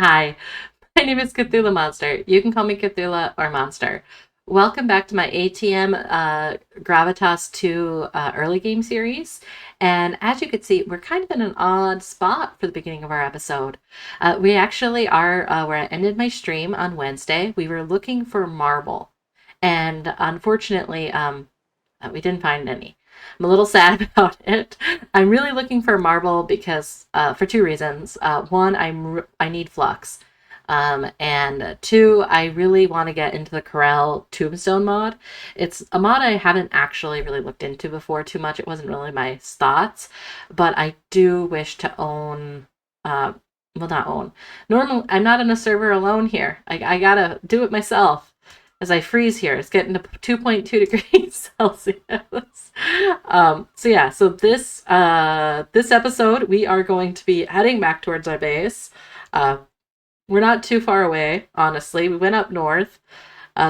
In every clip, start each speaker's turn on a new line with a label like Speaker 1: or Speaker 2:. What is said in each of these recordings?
Speaker 1: Hi, my name is Cthulhamonster. You can call me Cthulha or Monster. Welcome back to my ATM Gravitas 2 early game series. And as you can see, we're kind of in an odd spot for the beginning of our episode. We actually are where I ended my stream on Wednesday. We were looking for marble. And unfortunately, we didn't find any. I'm a little sad about it. I'm really looking for marble because for two reasons. One, I need flux. And two, I really want to get into the Corel Tombstone mod. It's a mod I haven't actually really looked into before too much. It wasn't really my thoughts, but I do wish to own. Well, not own. Normal. I'm not in a server alone here. I gotta do it myself as I freeze here. It's getting to 2.2 degrees Celsius. So yeah, so this episode we are going to be heading back towards our base. Uh, we're not too far away, honestly. We went up north.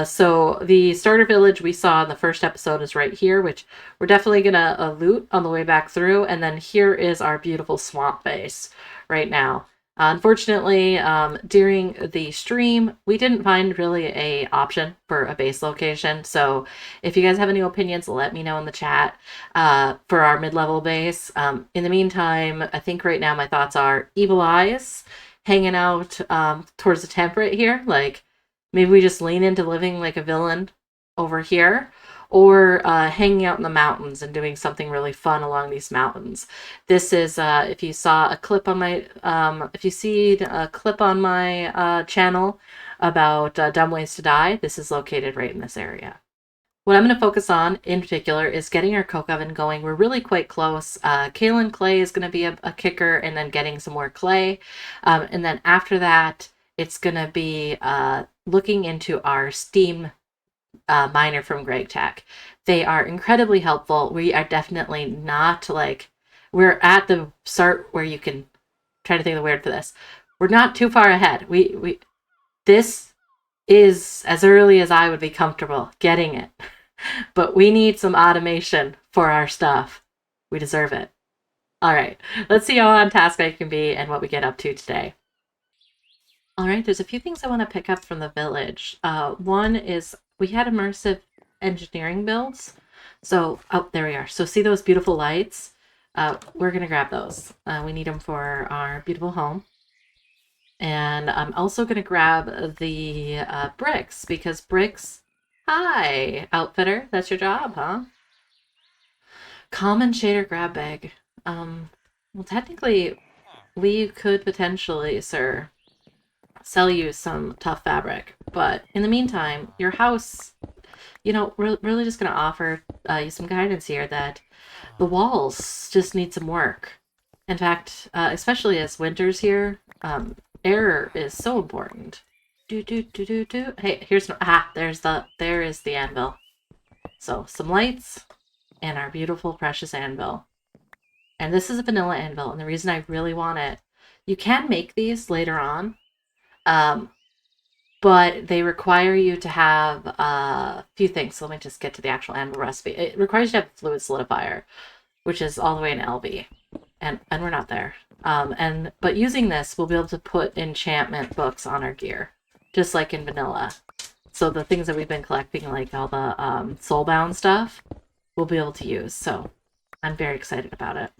Speaker 1: So the starter village we saw in the first episode is right here, which we're definitely gonna loot on the way back through. And then here is our beautiful swamp base right now. Unfortunately, during the stream, we didn't find really a option for a base location. So if you guys have any opinions, let me know in the chat for our mid-level base. In the meantime, I think right now my thoughts are Evil Eyes hanging out towards the temperate here. Like maybe we just lean into living like a villain over here, or hanging out in the mountains and doing something really fun along these mountains. This is if you saw a clip on my if you see a clip on my channel about dumb ways to die, this is located right in this area. What I'm going to focus on in particular is getting our coke oven going. We're really quite close. Kaolin clay is going to be a kicker, and then getting some more clay. And then after that, it's going to be looking into our steam miner from Greg Tech. They are incredibly helpful. We are definitely not like, we're at the start where you can try to think of the word for this. We're not too far ahead. This is as early as I would be comfortable getting it. But we need some automation for our stuff. We deserve it. All right, let's see how on task I can be and what we get up to today. All right, there's a few things I want to pick up from the village. One is we had immersive engineering builds. So, oh, there we are. So see those beautiful lights? We're going to grab those. We need them for our beautiful home. And I'm also going to grab the bricks, because bricks... Hi, outfitter. That's your job, huh? Common shader grab bag. Well, technically, we could potentially, sir, sell you some tough fabric. But in the meantime, your house, we're really just going to offer you some guidance here that the walls just need some work. In fact, especially as winter's here, air is so important. Hey, there is the anvil. So some lights and our beautiful precious anvil. And this is a vanilla anvil, and the reason I really want it, you can make these later on, but they require you to have a few things. So let me just get to the actual anvil recipe. It requires you to have a fluid solidifier, which is all the way in LB, and we're not there. But using this, we'll be able to put enchantment books on our gear, just like in vanilla. So the things that we've been collecting, like all the soulbound stuff, we'll be able to use. So I'm very excited about it.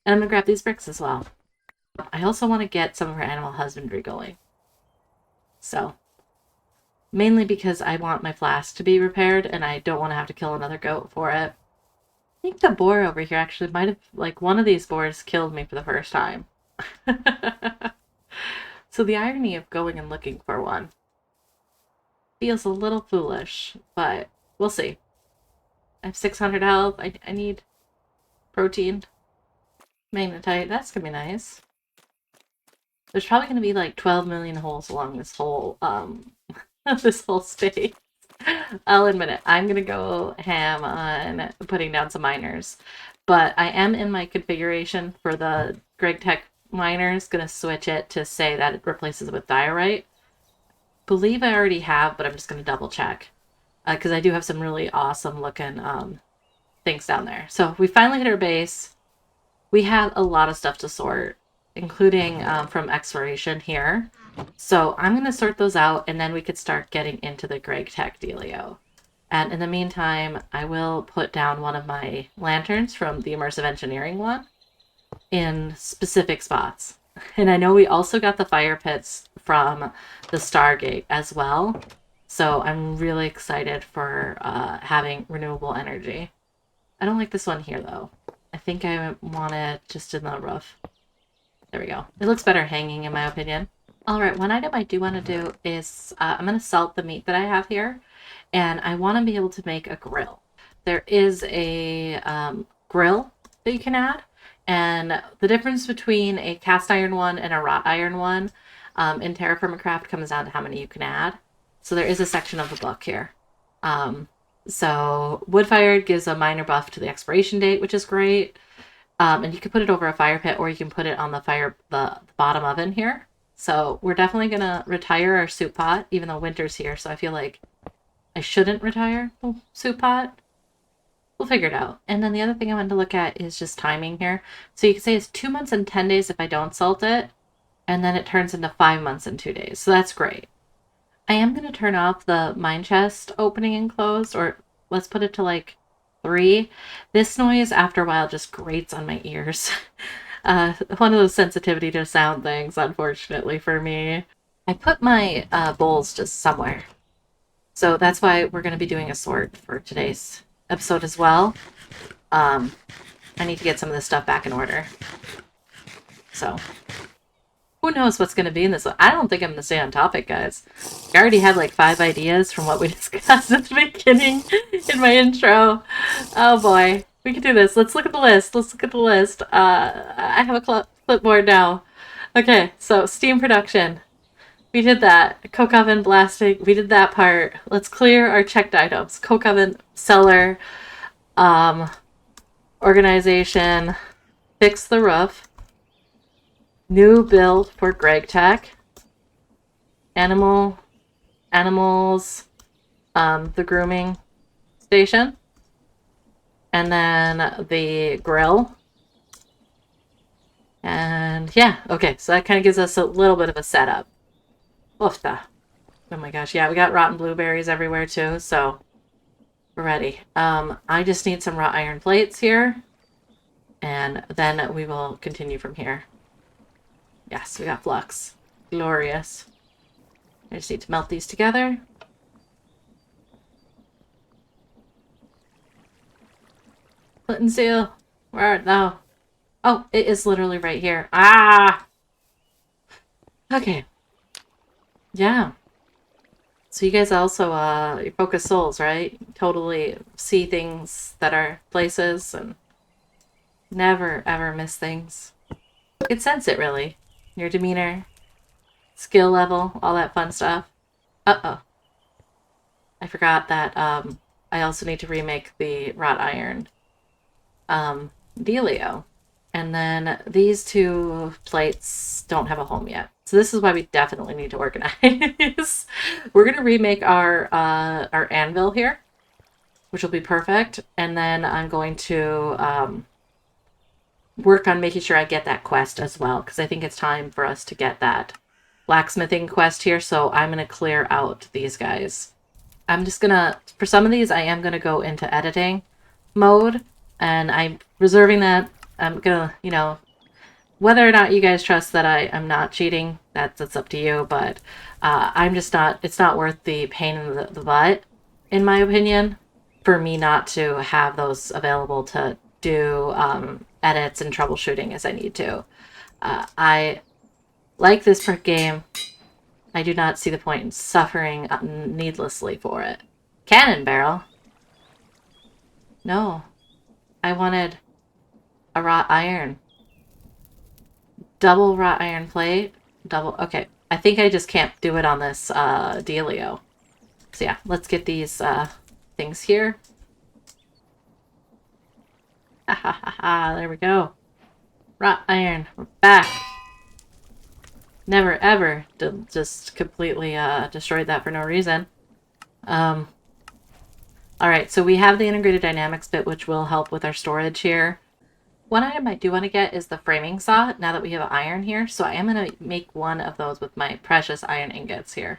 Speaker 1: And I'm going to grab these bricks as well. I also want to get some of our animal husbandry going. So, mainly because I want my flask to be repaired, and I don't want to have to kill another goat for it. I think the boar over here actually might have, like, one of these boars killed me for the first time. So the irony of going and looking for one feels a little foolish, but we'll see. I have 600 health. I need protein. Magnetite. That's gonna be nice. There's probably gonna be like 12 million holes along this whole this whole space. I'll admit it. I'm gonna go ham on putting down some miners, but I am in my configuration for the Greg Tech miners gonna switch it to say that it replaces it with diorite. Believe I already have, but I'm just gonna double check because I do have some really awesome looking things down there. So we finally hit our base. We have a lot of stuff to sort. including from exploration here. So I'm going to sort those out, and then we could start getting into the Greg Tech dealio. And in the meantime, I will put down one of my lanterns from the immersive engineering one in specific spots. And I know we also got the fire pits from the Stargate as well. So I'm really excited for having renewable energy. I don't like this one here, though. I think I want it just in the roof. There we go. It looks better hanging, in my opinion. All right, one item I do want to do is I'm going to salt the meat that I have here, and I want to be able to make a grill. There is a grill that you can add, and the difference between a cast iron one and a wrought iron one in Terra Firma Craft comes down to how many you can add. So there is a section of the book here. So wood-fired gives a minor buff to the expiration date, which is great. And you can put it over a fire pit, or you can put it on the bottom oven here. So we're definitely going to retire our soup pot, even though winter's here. So I feel like I shouldn't retire the soup pot. We'll figure it out. And then the other thing I wanted to look at is just timing here. So you can say it's 2 months and 10 days if I don't salt it. And then it turns into 5 months and 2 days. So that's great. I am going to turn off the mine chest opening and closed, or let's put it to like 3. This noise after a while just grates on my ears. One of those sensitivity to sound things, unfortunately for me. I put my bowls just somewhere. So that's why we're going to be doing a sort for today's episode as well. I need to get some of this stuff back in order. So who knows what's going to be in this one? I don't think I'm going to stay on topic, guys. I already had like 5 ideas from what we discussed at the beginning in my intro. Oh boy. We can do this. Let's look at the list. I have a clipboard now. Okay, so steam production. We did that. Coke oven blasting. We did that part. Let's clear our checked items. Coke oven, cellar, organization, fix the roof, new build for Greg Tech, animals, the grooming station, and then the grill. And yeah, okay, so that kind of gives us a little bit of a setup. Oofta. Oh my gosh, yeah, we got rotten blueberries everywhere too, so we're ready. I just need some wrought iron plates here, and then we will continue from here. Yes, we got flux. Glorious. I just need to melt these together. Flint and steel, where art thou? Oh, it is literally right here. Ah! Okay. Yeah. So you guys also, you focus souls, right? Totally see things that are places and never, ever miss things. You can sense it, really. Your demeanor, skill level, all that fun stuff. Uh-oh. I forgot that, I also need to remake the wrought iron dealio. And then these 2 plates don't have a home yet. So this is why we definitely need to organize. We're going to remake our anvil here, which will be perfect. And then I'm going to work on making sure I get that quest as well, because I think it's time for us to get that blacksmithing quest here. So I'm going to clear out these guys. I'm just going to, for some of these, I am going to go into editing mode. And I'm reserving that. I'm going to, you know, whether or not you guys trust that I'm not cheating, that's up to you. But I'm just not, it's not worth the pain in the butt, in my opinion, for me not to have those available to do edits and troubleshooting as I need to. I like this game. I do not see the point in suffering needlessly for it. Cannon barrel? No. I wanted a wrought iron. Double wrought iron plate. Double. Okay. I think I just can't do it on this dealio. So yeah, let's get these things here. Ha ha ha ha. There we go. Wrought iron. We're back. Never ever just completely destroyed that for no reason. Alright, so we have the integrated dynamics bit, which will help with our storage here. One item I do want to get is the framing saw, now that we have iron here. So I am going to make one of those with my precious iron ingots here.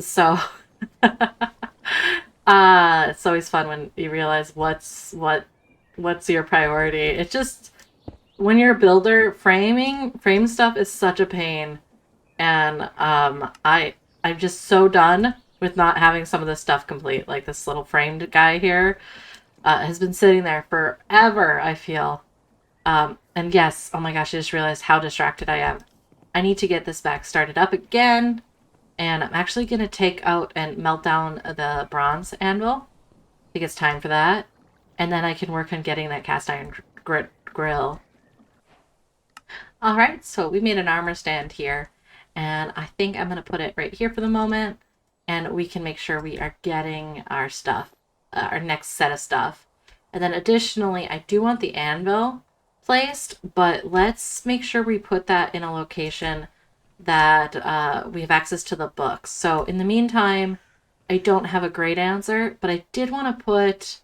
Speaker 1: So it's always fun when you realize what's your priority. It's just when you're a builder, frame stuff is such a pain. And I'm just so done with not having some of this stuff complete. Like this little framed guy here has been sitting there forever, I feel. And yes, oh my gosh, I just realized how distracted I am. I need to get this back started up again. And I'm actually going to take out and melt down the bronze anvil. I think it's time for that. And then I can work on getting that cast iron grill. Alright, so we made an armor stand here. And I think I'm going to put it right here for the moment. And we can make sure we are getting our stuff, our next set of stuff. And then additionally, I do want the anvil placed, but let's make sure we put that in a location that we have access to the books. So in the meantime, I don't have a great answer, but I did want to put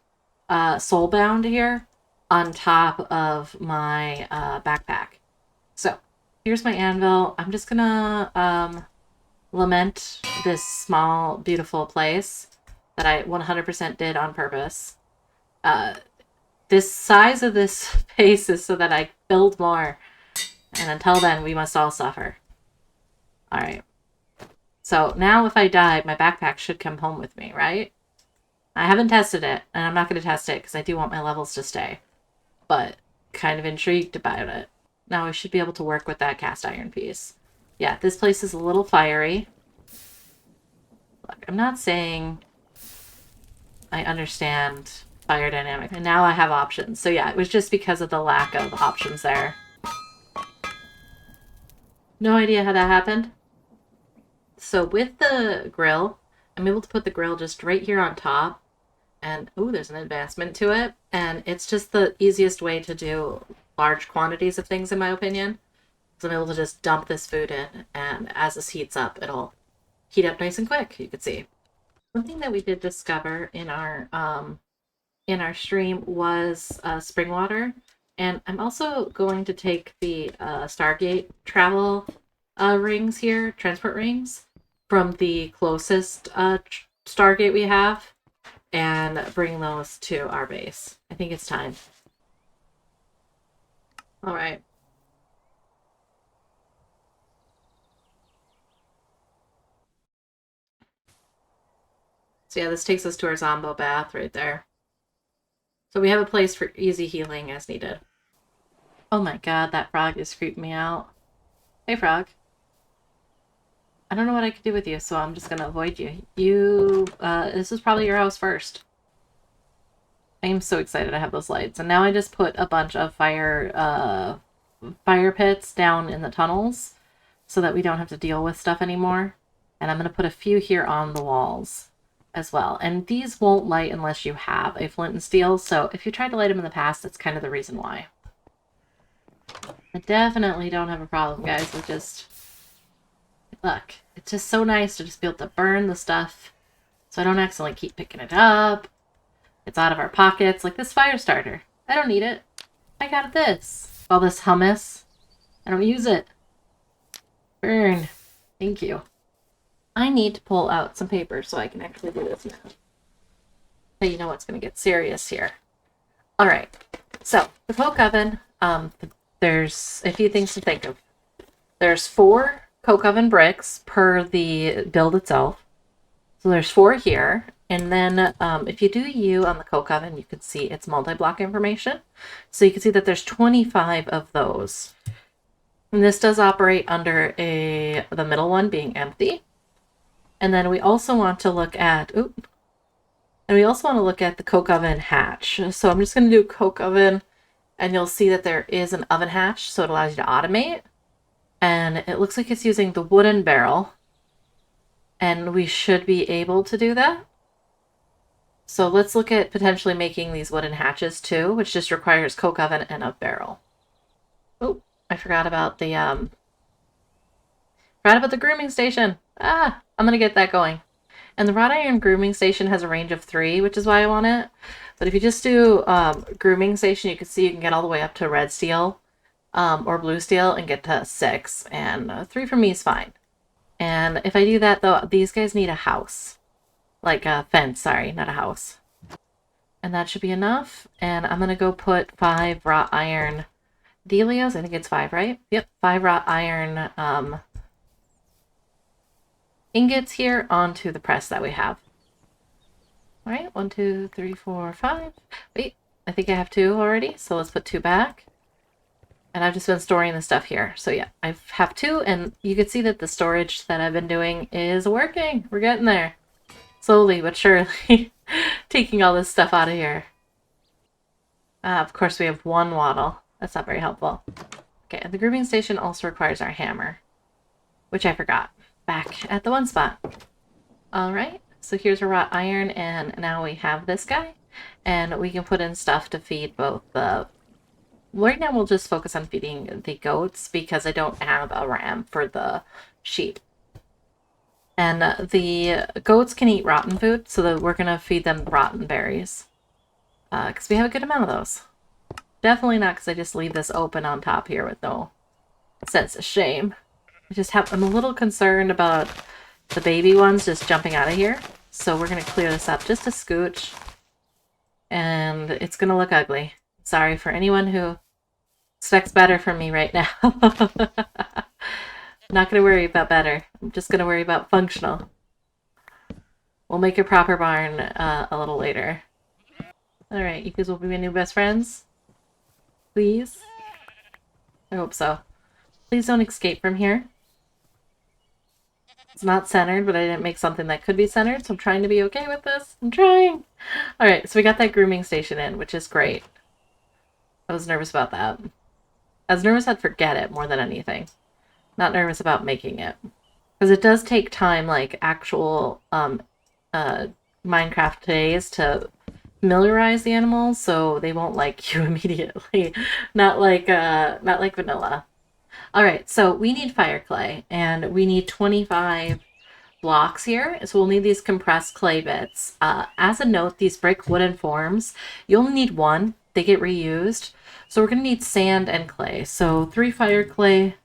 Speaker 1: Soulbound here on top of my backpack. So here's my anvil. I'm just gonna lament this small, beautiful place that I 100% did on purpose. This size of this space is so that I build more. And until then, we must all suffer. Alright. So now if I die, my backpack should come home with me, right? I haven't tested it, and I'm not going to test it because I do want my levels to stay. But kind of intrigued about it. Now I should be able to work with that cast iron piece. Yeah, this place is a little fiery. Look, I'm not saying I understand fire dynamic. And now I have options. So yeah, it was just because of the lack of options there. No idea how that happened. So with the grill, I'm able to put the grill just right here on top. And, ooh, there's an advancement to it. And it's just the easiest way to do large quantities of things, in my opinion. So I'm able to just dump this food in. And as this heats up, it'll heat up nice and quick, you can see. Something that we did discover in our stream was spring water. And I'm also going to take the Stargate travel rings here, transport rings, from the closest Stargate we have, and bring those to our base. I think it's time. All right. So yeah, this takes us to our Zombo bath right there. So we have a place for easy healing as needed. Oh my god, that frog is creeping me out. Hey, frog. I don't know what I could do with you, so I'm just gonna avoid you. This is probably your house first. I am so excited to have those lights. And now I just put a bunch of fire pits down in the tunnels so that we don't have to deal with stuff anymore. And I'm gonna put a few here on the walls as well. And these won't light unless you have a flint and steel, so if you tried to light them in the past, that's kind of the reason why. I definitely don't have a problem, guys, with just... Look, it's just so nice to just be able to burn the stuff so I don't accidentally keep picking it up. It's out of our pockets, like this fire starter. I don't need it. I got this. All this hummus. I don't use it. Burn. Thank you. I need to pull out some paper so I can actually do this now. So you know what's going to get serious here. All right. So the coke oven, there's a few things to think of. There's 4 coke oven bricks per the build itself. So there's 4 here. And then if you do U on the coke oven, you can see its multi-block information. So you can see that there's 25 of those. And this does operate under the middle one being empty. And then we also want to look at, the coke oven hatch. So I'm just going to do coke oven, and you'll see that there is an oven hatch, so it allows you to automate. And it looks like it's using the wooden barrel, and we should be able to do that. So let's look at potentially making these wooden hatches too, which just requires coke oven and a barrel. Oh, I forgot about the grooming station. I'm gonna get that going. And the wrought iron grooming station has a range of 3, which is why I want it. But if you just do grooming station, you can see you can get all the way up to red steel or blue steel and get to 6. And 3 for me is fine. And if I do that, though, these guys need a house. Like a fence, sorry, not a house. And that should be enough. And I'm going to go put 5 wrought iron dealios. I think it's 5, right? Yep, 5 wrought iron ingots here onto the press that we have. All right, 1, 2, 3, 4, 5. Wait, I think I have 2 already, so let's put 2 back. And I've just been storing the stuff here. So yeah, I have 2, and you can see that the storage that I've been doing is working. We're getting there. Slowly but surely. Taking all this stuff out of here. Of course, we have 1 wattle. That's not very helpful. Okay, and the grooming station also requires our hammer, which I forgot. Back at the 1 spot. Alright, so here's our wrought iron, and now we have this guy. And we can put in stuff to feed both the... Right now we'll just focus on feeding the goats because I don't have a ram for the sheep. And the goats can eat rotten food, so that we're going to feed them rotten berries. Because we have a good amount of those. Definitely not because I just leave this open on top here with no sense of shame. I'm a little concerned about the baby ones just jumping out of here. So we're going to clear this up just a scooch. And it's going to look ugly. Sorry for anyone who expects better from me right now. Not going to worry about better. I'm just going to worry about functional. We'll make a proper barn a little later. Alright, you guys will be my new best friends? Please? I hope so. Please don't escape from here. It's not centered, but I didn't make something that could be centered, so I'm trying to be okay with this. I'm trying! Alright, so we got that grooming station in, which is great. I was nervous about that. I was nervous I'd forget it more than anything. Not nervous about making it. Because it does take time, like actual Minecraft days to familiarize the animals, so they won't like you immediately. Not like vanilla. Alright, so we need fire clay, and we need 25 blocks here, so we'll need these compressed clay bits. As a note, these brick wooden forms, you only need 1. They get reused. So we're going to need sand and clay. So 3 fire clay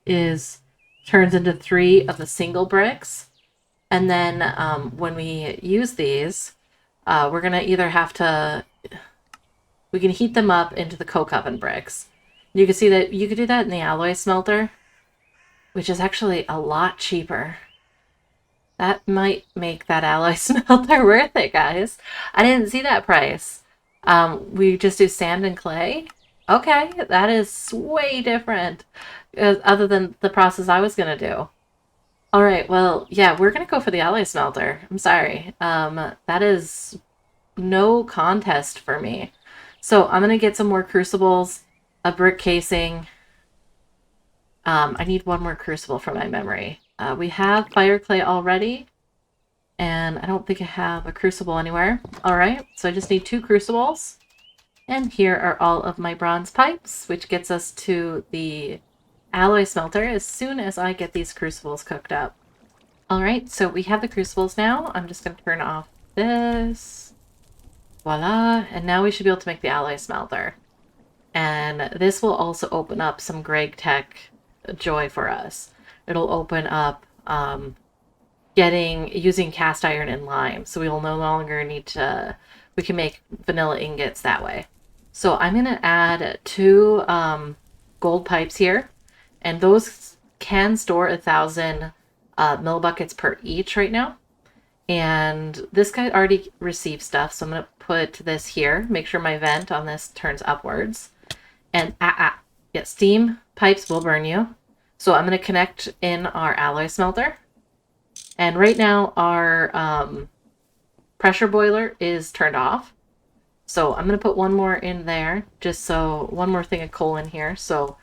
Speaker 1: turns into 3 of the single bricks. And then when we use these, we're going to either have to... We can heat them up into the coke oven bricks. You can see that you could do that in the alloy smelter, which is actually a lot cheaper. That might make that alloy smelter worth it, guys. I didn't see that price. We just do sand and clay. Okay, that is way different, other than the process I was going to do. Alright, well, yeah, we're going to go for the alloy smelter. I'm sorry. That is no contest for me. So I'm going to get some more crucibles, a brick casing. I need 1 more crucible from my memory. We have fire clay already, and I don't think I have a crucible anywhere. Alright, so I just need 2 crucibles. And here are all of my bronze pipes, which gets us to the alloy smelter as soon as I get these crucibles cooked up. Alright, so we have the crucibles now. I'm just going to turn off this. Voila. And now we should be able to make the alloy smelter. And this will also open up some Greg Tech joy for us. It'll open up using cast iron and lime. So we will no longer need to... We can make vanilla ingots that way. So I'm going to add 2 gold pipes here. And those can store 1,000 millibuckets per each right now. And this guy already received stuff, so I'm going to put this here. Make sure my vent on this turns upwards. And yeah, steam pipes will burn you. So I'm going to connect in our alloy smelter. And right now our pressure boiler is turned off. So I'm going to put 1 more in there, just so 1 more thing of coal in here so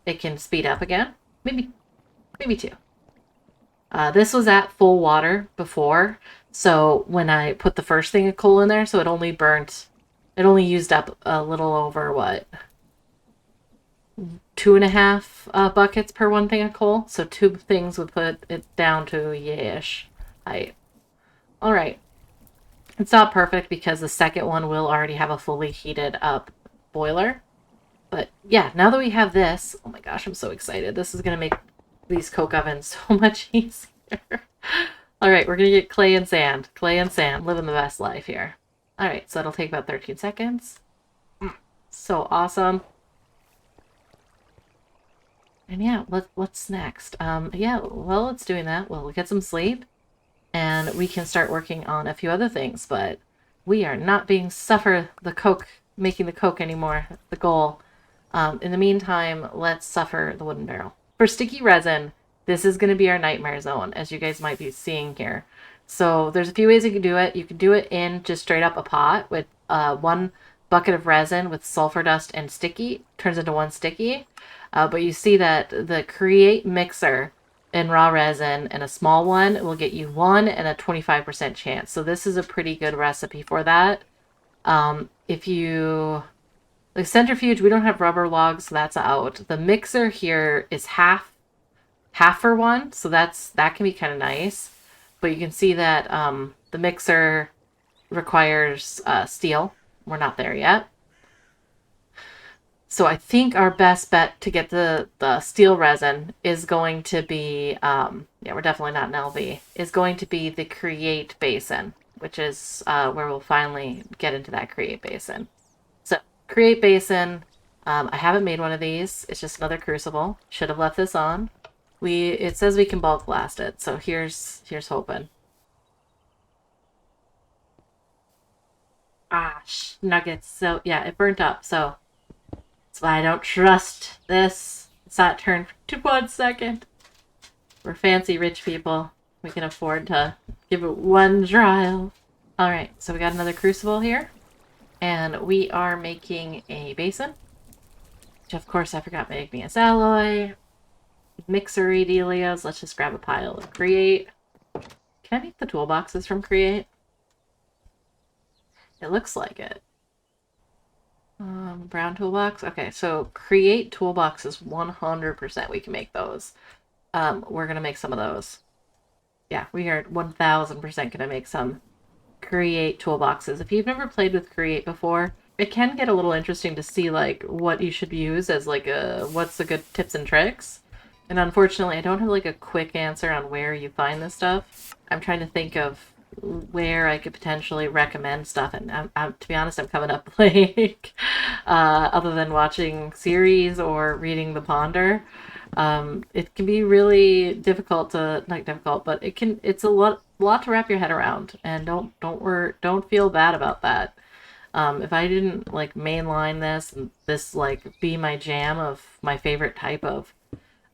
Speaker 1: it can speed up again. Maybe 2. This was at full water before, so when I put the first thing of coal in there, so it only used up a little over, what, 2.5 buckets per 1 thing of coal. So 2 things would put it down to, yeah-ish height. Alright. It's not perfect because the second one will already have a fully heated up boiler. But yeah, now that we have this, oh my gosh, I'm so excited. This is going to make these coke ovens so much easier. All right, we're going to get clay and sand. Clay and sand, living the best life here. All right, so it'll take about 13 seconds. So awesome. And yeah, what's next? Yeah, well, it's doing that. We'll get some sleep, and we can start working on a few other things, but we are not being suffer the coke, making the coke anymore. That's the goal. In the meantime, let's suffer the wooden barrel. For sticky resin, this is going to be our nightmare zone, as you guys might be seeing here. So there's a few ways you can do it. You can do it in just straight up a pot with one bucket of resin with sulfur dust and sticky. Turns into one sticky. But you see that the create mixer in raw resin and a small one will get you 1 and a 25% chance. So this is a pretty good recipe for that. If you... The centrifuge, we don't have rubber logs, so that's out. The mixer here is half for one, so that can be kind of nice. But you can see that the mixer requires steel. We're not there yet. So I think our best bet to get the steel resin is going to be, yeah, we're definitely not an LV, is going to be the create basin, which is where we'll finally get into that create basin. So create basin, I haven't made one of these. It's just another crucible. Should have left this on. It says we can bulk blast it, so here's hoping. Ah, nuggets. So yeah, it burnt up, so that's why I don't trust this. It's not turned to 1 second. We're fancy rich people. We can afford to give it one trial. Alright, so we got another crucible here. And we are making a basin. Which of course I forgot my igneous alloy. Mixery delios. Let's just grab a pile of create. Can I make the toolboxes from create? It looks like it. Brown toolbox. Okay, so create toolboxes 100%. We can make those. We're gonna make some of those. Yeah, we are 1000% gonna make some create toolboxes. If you've never played with create before, it can get a little interesting to see like what you should use as like what's the good tips and tricks. And unfortunately, I don't have like a quick answer on where you find this stuff. I'm trying to think of where I could potentially recommend stuff, and to be honest, I'm coming up like other than watching series or reading the Ponder, it can be really difficult to not difficult, but it's a lot to wrap your head around, and don't feel bad about that. If I didn't like mainline this and this like be my jam of my favorite type of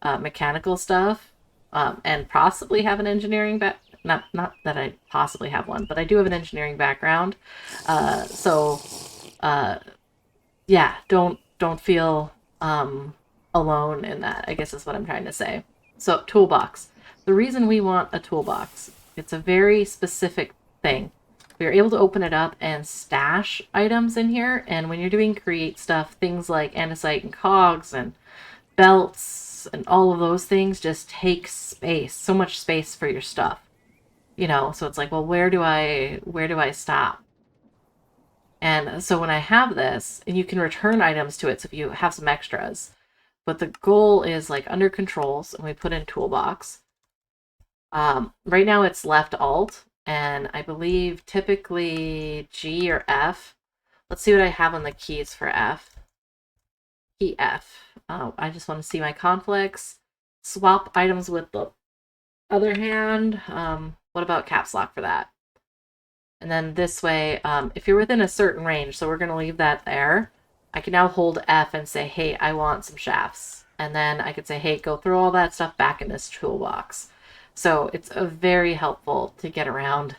Speaker 1: mechanical stuff, and possibly have an engineering not that I possibly have one, but I do have an engineering background. So yeah, don't feel alone in that, I guess is what I'm trying to say. So toolbox. The reason we want a toolbox, it's a very specific thing. We are able to open it up and stash items in here, and when you're doing create stuff, things like andesite and cogs and belts and all of those things just take space, so much space for your stuff. You know, so it's like, well, where do I stop? And so when I have this, and you can return items to it, so if you have some extras, but the goal is like under controls, and we put in toolbox. Right now it's left alt, and I believe typically G or F. Let's see what I have on the keys for F. Key F. I just want to see my conflicts. Swap items with the other hand. What about caps lock for that? And then this way, if you're within a certain range, so we're going to leave that there, I can now hold F and say, hey, I want some shafts. And then I could say, hey, go throw all that stuff back in this toolbox. So it's very helpful to get around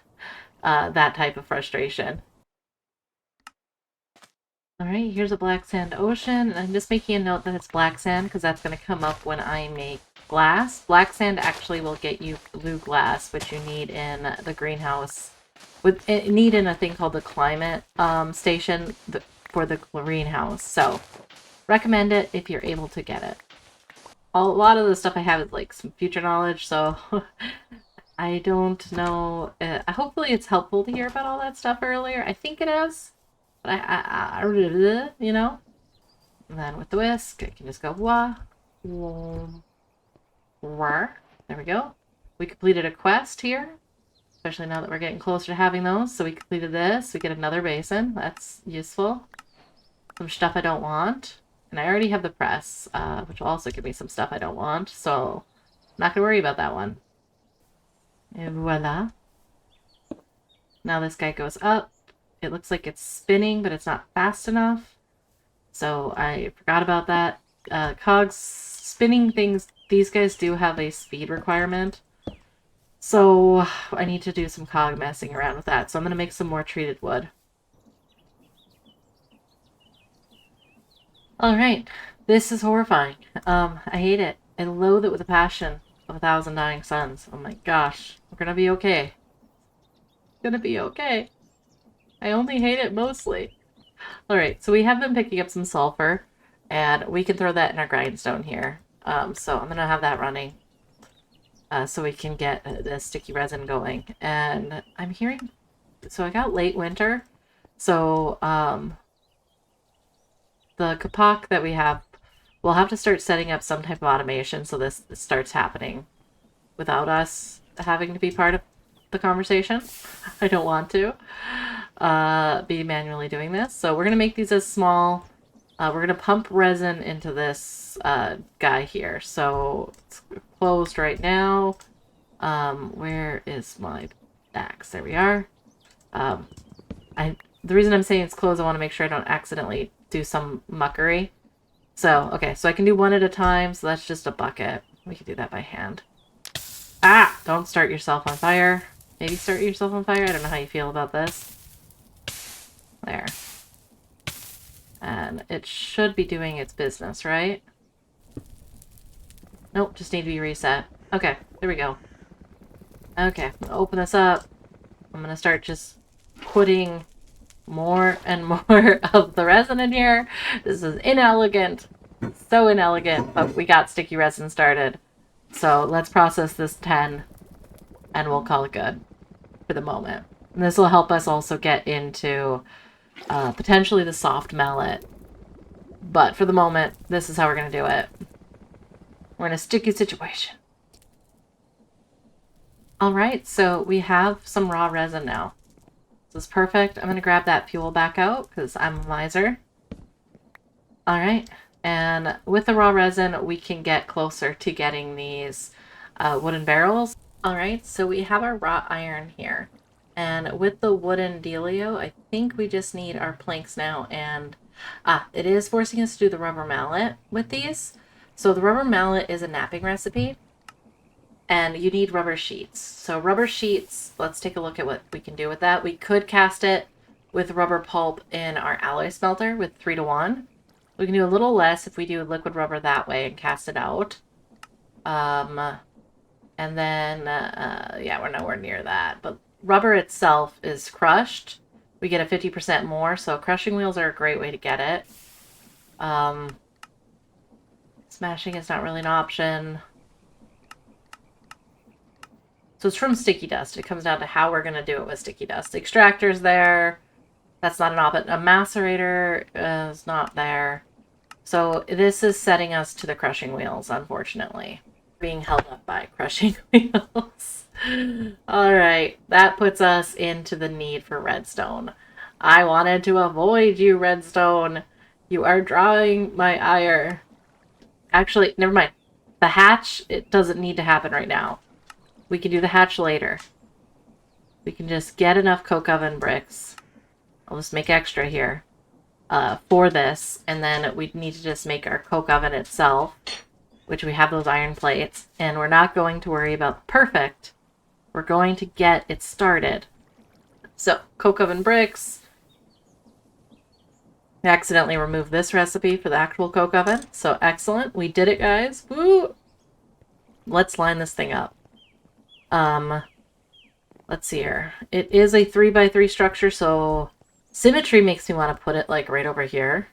Speaker 1: that type of frustration. All right, here's a black sand ocean. I'm just making a note that it's black sand because that's going to come up when I make glass. Black sand actually will get you blue glass, which you need in the greenhouse. Need in a thing called the climate station for the greenhouse. So recommend it if you're able to get it. A lot of the stuff I have is like some future knowledge, so I don't know. Hopefully it's helpful to hear about all that stuff earlier. I think it is. But you know? And then with the whisk, I can just go wah, wah, wah. There we go. We completed a quest here, especially now that we're getting closer to having those. So we completed this. We get another basin. That's useful. Some stuff I don't want. And I already have the press, which will also give me some stuff I don't want. So I'm not going to worry about that one. And voila. Now this guy goes up. It looks like it's spinning, but it's not fast enough. So I forgot about that. Cogs, spinning things, these guys do have a speed requirement. So I need to do some cog messing around with that. So I'm going to make some more treated wood. Alright, this is horrifying. I hate it. I loathe it with a passion of 1,000 dying suns. Oh my gosh. We're gonna be okay. Gonna be okay. I only hate it mostly. Alright, so we have been picking up some sulfur, and we can throw that in our grindstone here. So I'm gonna have that running, so we can get the sticky resin going. And I'm hearing... So I got late winter, so, the kapok that we have, we'll have to start setting up some type of automation so this starts happening without us having to be part of the conversation. I don't want to be manually doing this. So we're going to make these as small. We're going to pump resin into this guy here. So it's closed right now. Where is my axe? There we are. The reason I'm saying it's closed, I want to make sure I don't accidentally do some muckery. So, okay, so I can do one at a time, so that's just a bucket. We can do that by hand. Ah! Don't start yourself on fire. Maybe start yourself on fire? I don't know how you feel about this. There. And it should be doing its business, right? Nope, just need to be reset. Okay, there we go. Okay, I'm gonna open this up. I'm gonna start just putting more and more of the resin in here. This is inelegant. So inelegant, but we got sticky resin started. So let's process this 10 and we'll call it good for the moment. And this will help us also get into potentially the soft mallet. But for the moment, this is how we're going to do it. We're in a sticky situation. Alright, so we have some raw resin now. This is perfect. I'm going to grab that fuel back out because I'm a miser. Alright, and with the raw resin, we can get closer to getting these wooden barrels. Alright, so we have our wrought iron here. And with the wooden dealio, I think we just need our planks now. And it is forcing us to do the rubber mallet with these. So the rubber mallet is a napping recipe. And you need rubber sheets. So rubber sheets, let's take a look at what we can do with that. We could cast it with rubber pulp in our alloy smelter with 3-to-1. We can do a little less if we do liquid rubber that way and cast it out. And then, yeah, we're nowhere near that. But rubber itself is crushed. We get a 50% more, so crushing wheels are a great way to get it. Smashing is not really an option. So it's from sticky dust. It comes down to how we're going to do it with sticky dust. The extractor's there. That's not an option. A macerator is not there. So this is setting us to the crushing wheels, unfortunately. Being held up by crushing wheels. Alright, that puts us into the need for redstone. I wanted to avoid you, redstone. You are drawing my ire. Actually, never mind. The hatch, it doesn't need to happen right now. We can do the hatch later. We can just get enough coke oven bricks. I'll just make extra here for this. And then we need to just make our coke oven itself, which we have those iron plates. And we're not going to worry about perfect. We're going to get it started. So, coke oven bricks. I accidentally removed this recipe for the actual coke oven. So, excellent. We did it, guys. Woo! Let's line this thing up. Let's see here. It is a 3x3 structure, so symmetry makes me want to put it like right over here.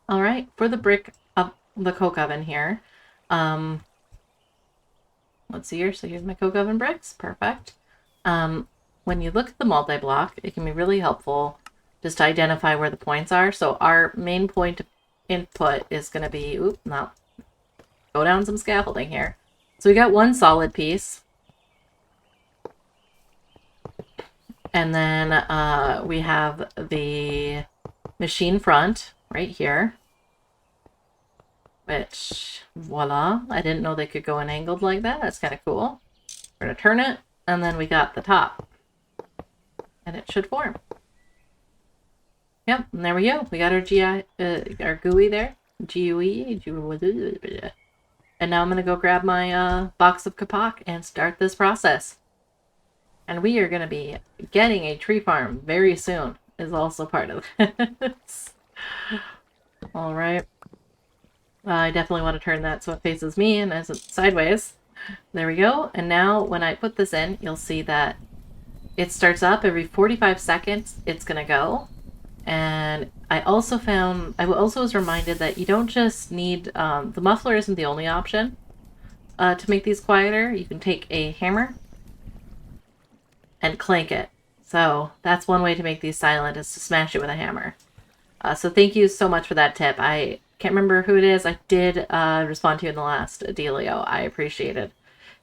Speaker 1: All right, for the brick of the coke oven here, let's let's see here. So here's my coke oven bricks. Perfect. When you look at the multi-block, it can be really helpful just to identify where the points are. So our main point input is going to be, go down some scaffolding here. So we got one solid piece. And then we have the machine front right here. Which, voila, I didn't know they could go in angled like that. That's kind of cool. We're going to turn it, and then we got the top. And it should form. Yep, and there we go. We got our GUI there. GUI. And now I'm going to go grab my box of kapok and start this process. And we are going to be getting a tree farm very soon, is also part of this. All right. I definitely want to turn that so it faces me and isn't sideways. There we go. And now when I put this in, you'll see that it starts up every 45 seconds. It's going to go. And I also was reminded that you don't just need, the muffler isn't the only option to make these quieter. You can take a hammer and clank it. So that's one way to make these silent, is to smash it with a hammer. So thank you so much for that tip. I can't remember who it is. I did respond to you in the last dealio. I appreciated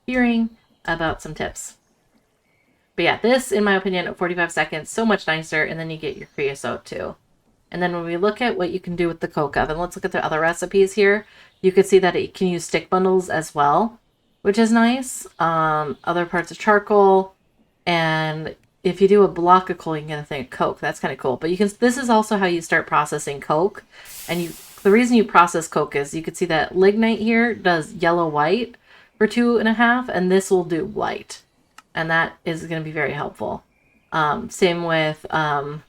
Speaker 1: hearing about some tips. But yeah, this, in my opinion, at 45 seconds, so much nicer, and then you get your creosote too. And then when we look at what you can do with the coke oven, let's look at the other recipes here. You can see that it can use stick bundles as well, which is nice. Other parts of charcoal, and if you do a block of coal, you can get a thing of coke. That's kind of cool. But this is also how you start processing coke. And the reason you process coke is you can see that lignite here does yellow-white for 2.5, and this will do white. And that is going to be very helpful. Same with the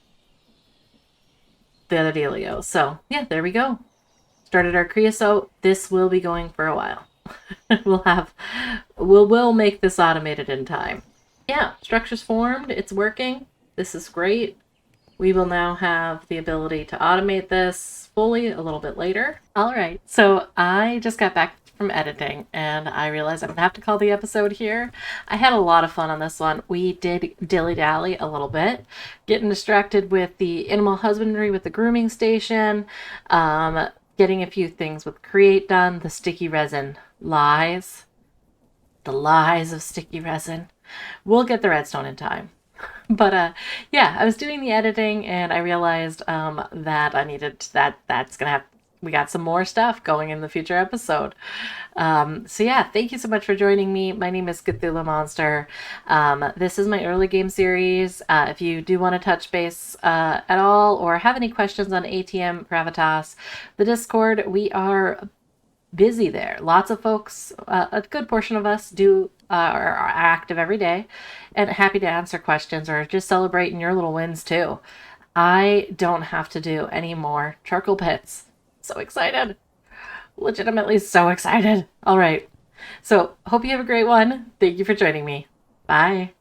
Speaker 1: other dealio. So yeah, there we go. Started our creosote. This will be going for a while. We'll make this automated in time. Yeah, structure's formed. It's working. This is great. We will now have the ability to automate this fully a little bit later. All right, so I just got back from editing and I realized I'm gonna have to call the episode here. I had a lot of fun on this one. We did dilly-dally a little bit, getting distracted with the animal husbandry with the grooming station, getting a few things with create done, the sticky resin lies. The lies of sticky resin. We'll get the redstone in time. But yeah, I was doing the editing and I realized that I needed we got some more stuff going in the future episode. So yeah, thank you so much for joining me. My name is Cthulhamonster. This is my early game series. If you do want to touch base at all or have any questions on ATM Gravitas, the Discord, we are busy there. Lots of folks, a good portion of us are active every day and happy to answer questions or just celebrating your little wins too. I don't have to do any more charcoal pits. So excited. Legitimately so excited. All right. So hope you have a great one. Thank you for joining me. Bye.